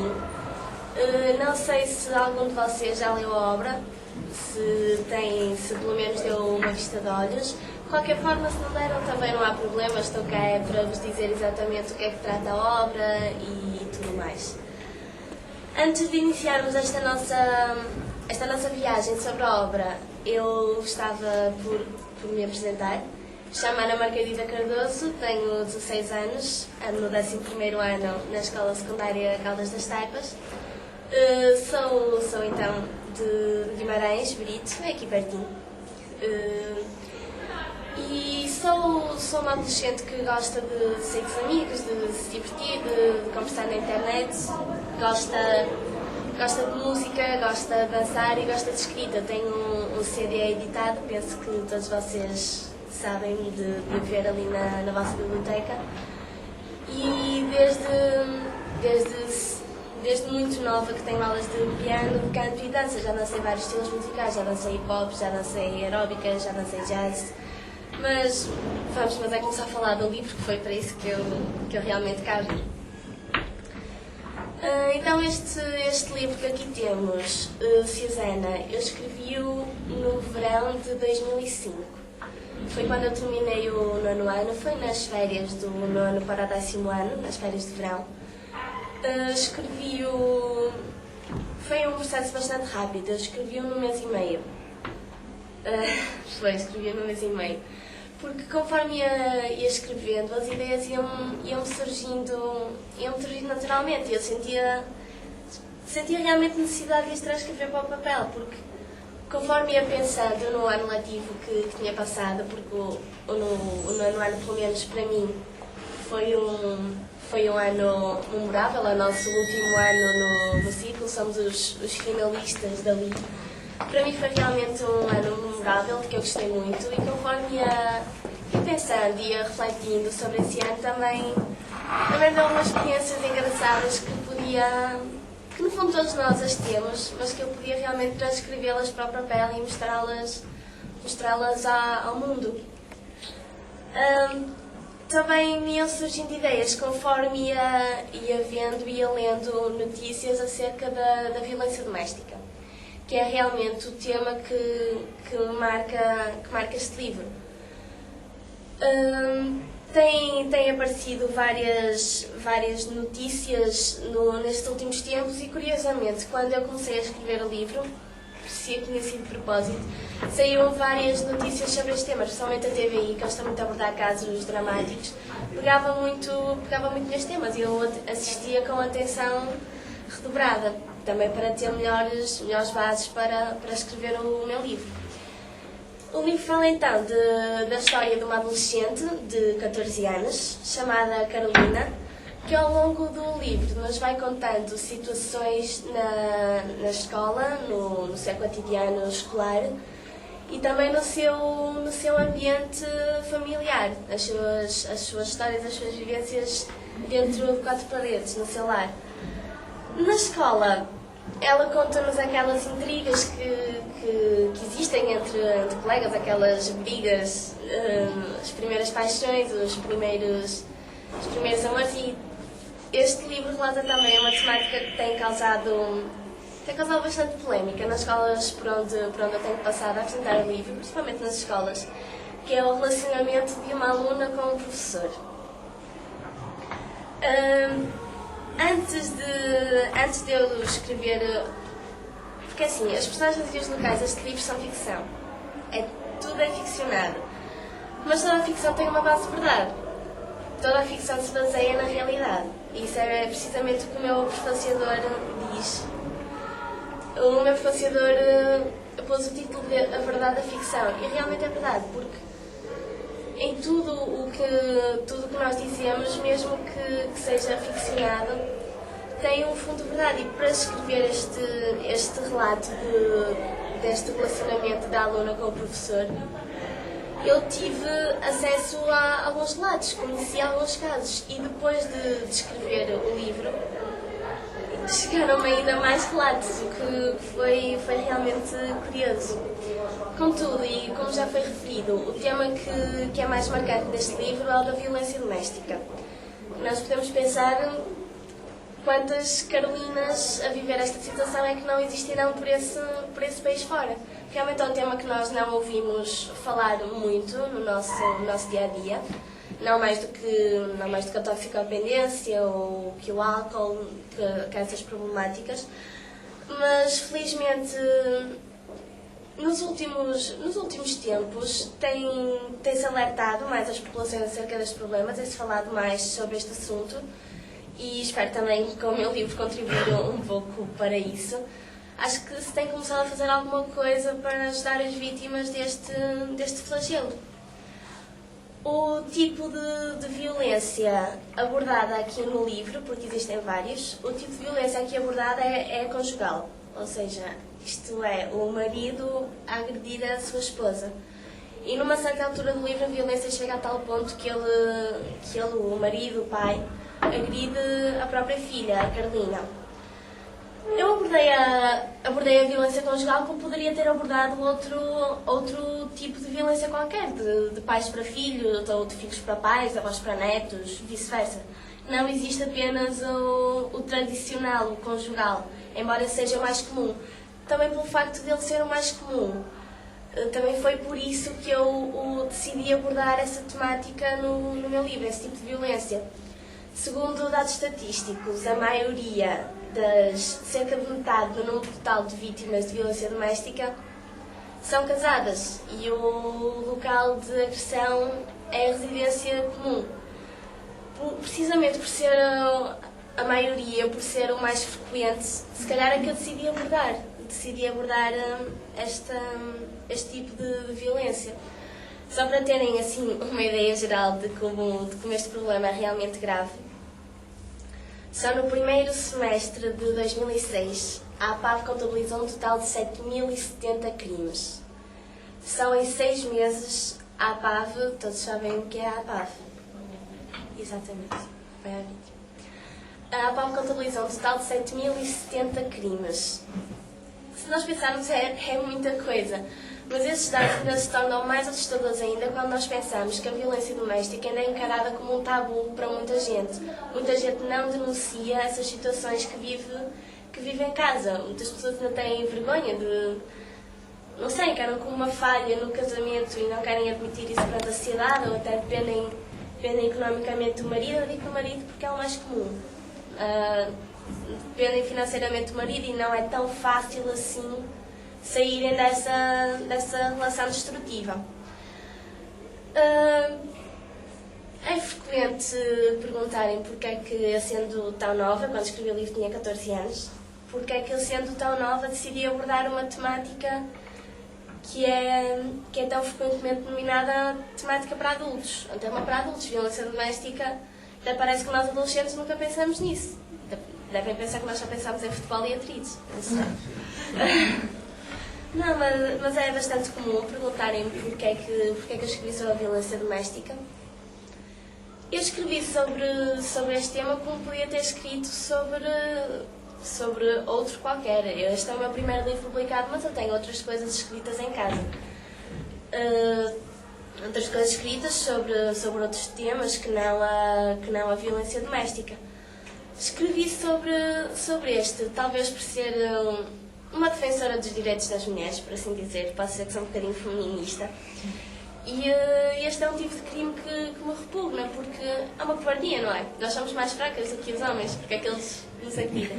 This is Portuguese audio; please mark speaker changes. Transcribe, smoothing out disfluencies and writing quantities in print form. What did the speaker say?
Speaker 1: Não sei se algum de vocês já leu a obra, se pelo menos deu uma vista de olhos. De qualquer forma, se não deram, também não há problema, estou cá para vos dizer exatamente o que é que trata a obra e tudo mais. Antes de iniciarmos esta nossa viagem sobre a obra, eu gostava por me apresentar. Chamo Ana Margarida Cardoso, tenho 16 anos, ando no 11º ano na Escola Secundária Caldas das Taipas. Sou então de Guimarães, Brito, é aqui pertinho. E sou uma adolescente que gosta de sair com os amigos, de se divertir, de conversar na internet, gosta de música, gosta de dançar e gosta de escrita. Tenho um CD editado, penso que todos vocês sabem de ver ali na vossa biblioteca. E desde muito nova que tenho aulas de piano, de canto e dança. Já dancei vários estilos musicais, já dancei hip-hop, já dancei aeróbica, já dancei jazz. Mas é começar a falar do livro, que foi para isso que eu realmente cá vim. Então este livro que aqui temos, Susana, eu escrevi-o no verão de 2005. Foi quando eu terminei o 9º ano, foi nas férias do 9º para o 10º ano, nas férias de verão. Escrevi-o... Foi um processo bastante rápido, eu escrevi-o num mês e meio. Escrevi-o num mês e meio. Porque conforme ia escrevendo, as ideias iam surgindo naturalmente. Eu sentia realmente necessidade de as transcrever para o papel, porque conforme ia pensando no ano letivo que tinha passado, porque o 9º ano, pelo menos para mim, foi um ano memorável, é o nosso último ano no ciclo, somos os finalistas dali. Para mim foi realmente um ano memorável, que eu gostei muito, e conforme ia pensando e ia refletindo sobre esse ano, também deu umas experiências engraçadas que no fundo todos nós as temos, mas que eu podia realmente transcrevê-las para o papel e mostrá-las ao mundo. Também me iam surgindo ideias conforme ia vendo e ia lendo notícias acerca da violência doméstica, que é realmente o tema que marca este livro. Tem aparecido várias notícias nestes últimos tempos e, curiosamente, quando eu comecei a escrever o livro, parecia que tinha sido de propósito, saíram várias notícias sobre este tema, especialmente a TVI, que gosta muito de abordar casos dramáticos, pegava muito nestes temas e eu assistia com atenção redobrada, também para ter melhores bases para escrever o meu livro. O livro fala então da história de uma adolescente de 14 anos, chamada Carolina, que ao longo do livro nos vai contando situações na escola, no seu cotidiano escolar e também no seu ambiente familiar, as suas histórias, as suas vivências dentro de 4 paredes, no seu lar. Na escola, ela conta-nos aquelas intrigas que existem entre colegas, aquelas brigas, as primeiras paixões, os primeiros amores, e este livro relata também uma temática que tem causado bastante polémica nas escolas por onde eu tenho passado a apresentar o livro, principalmente nas escolas, que é o relacionamento de uma aluna com um professor. Antes de eu escrever, porque assim, as personagens e os locais deste livro são ficção, tudo é ficcionado, mas toda a ficção tem uma base de verdade, toda a ficção se baseia na realidade, e isso é precisamente o que o meu prefaciador diz. O meu prefaciador pôs o título de A Verdade da Ficção, e realmente é verdade, porque em tudo o que nós dizemos, mesmo que seja ficcionado, tem um fundo de verdade. E para escrever este relato deste relacionamento da aluna com o professor, eu tive acesso a alguns relatos, conheci alguns casos, e depois de escrever o livro, chegaram-me ainda mais relatos, o que foi realmente curioso. Contudo, e como já foi referido, o tema que é mais marcante deste livro é o da violência doméstica. Nós podemos pensar quantas Carolinas a viver esta situação é que não existirão por esse país fora. Realmente é um tema que nós não ouvimos falar muito no nosso dia-a-dia, não mais do que a toxicodependência ou que o álcool, que essas problemáticas, mas felizmente nos últimos tempos tem-se alertado mais as populações acerca destes problemas, tem-se falado mais sobre este assunto e espero também que o meu livro contribuir um pouco para isso. Acho que se tem começado a fazer alguma coisa para ajudar as vítimas deste flagelo. O tipo de violência abordada aqui no livro, porque existem vários, o tipo de violência aqui abordada é conjugal, ou seja, isto é, o marido a agredir a sua esposa. E numa certa altura do livro a violência chega a tal ponto que o marido, o pai, agride a própria filha, a Carolina. Eu abordei a violência conjugal como poderia ter abordado outro tipo de violência qualquer, de pais para filhos, ou de filhos para pais, de avós para netos, vice-versa. Não existe apenas o tradicional, o conjugal, embora seja o mais comum. Também pelo facto de ele ser o mais comum. Também foi por isso que eu decidi abordar essa temática no meu livro, esse tipo de violência. Segundo dados estatísticos, a maioria cerca de metade do número total de vítimas de violência doméstica são casadas e o local de agressão é a residência comum. Precisamente por ser a maioria, por ser o mais frequente, se calhar é que eu decidi abordar este tipo de violência. Só para terem assim uma ideia geral de como este problema é realmente grave. Só no primeiro semestre de 2006, a APAV contabilizou um total de 7.070 crimes. Só em 6 meses, a APAV, todos sabem o que é a APAV? Exatamente, foi a vítima. A APAV contabilizou um total de 7.070 crimes. Se nós pensarmos, é muita coisa. Mas esses dados ainda se tornam mais assustadores ainda quando nós pensamos que a violência doméstica ainda é encarada como um tabu para muita gente. Muita gente não denuncia essas situações que vive em casa. Muitas pessoas ainda têm vergonha não sei, encaram como uma falha no casamento e não querem admitir isso perante a sociedade, ou até dependem economicamente do marido. Eu digo do marido porque é o mais comum. Dependem financeiramente do marido e não é tão fácil assim saírem dessa relação destrutiva. É frequente perguntarem porque é que eu, sendo tão nova, quando escrevi o livro tinha 14 anos, porque é que eu, sendo tão nova, decidi abordar uma temática que é tão frequentemente denominada temática para adultos, um tema para adultos, violência doméstica. Até parece que nós adolescentes nunca pensamos nisso. Devem pensar que nós só pensamos em futebol e atritos, não sei. Não, mas é bastante comum perguntarem-me porque é que eu escrevi sobre a violência doméstica. Eu escrevi sobre este tema como podia ter escrito sobre outro qualquer. Este é o meu primeiro livro publicado, mas eu tenho outras coisas escritas em casa. Outras coisas escritas sobre outros temas que não a violência doméstica. Escrevi sobre este, talvez por ser uma defensora dos direitos das mulheres, por assim dizer, posso dizer que sou um bocadinho feminista. E este é um tipo de crime que me repugna, porque é uma covardia, não é? Nós somos mais fracas do que os homens, porque é que eles nos atiram.